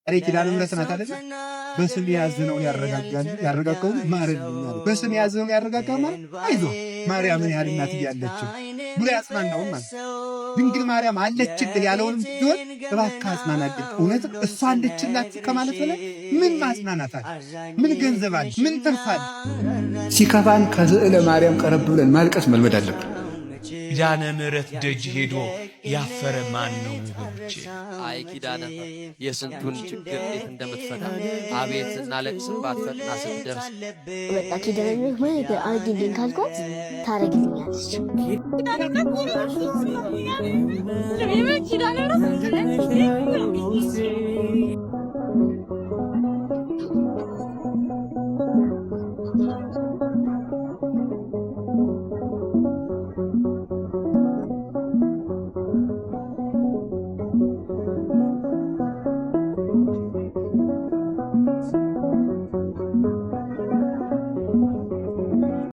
አሬ ኪዳነ ምሕረት ናት አይደል? በስም ያዘነውን ያረጋጋው ማረልኛል። በስም ያዘነውን ያረጋጋው ማለት አይዞ ማርያምን ያህል እናት እያለችው ብሎ ያጽናናው ማለት ድንግል ማርያም አለችልህ ያለውን ቢሆን እባክህ አጽናናልኝ። እውነት እሷ አለችላት ከማለት በላይ ምን ማጽናናት አለ? ምን ገንዘብ አለ? ምን ትርፍ አለ? ሲከፋን ከስዕለ ማርያም ቀረብ ብለን ማልቀስ መልመድ አለብን። ኪዳነ ምሕረት ደጅ ሄዶ ያፈረ ማን ነው? ወገኖቼ አይ ኪዳነ የስንቱን ችግር እንዴት እንደምትፈታ አቤት እናለቅስባት ፈጥና ስትደርስ በቃ ኪዳነ ምሕረት ማለት አድርግልኝ ካልኳት ታረግልኛለች። ኪዳነ ምሕረት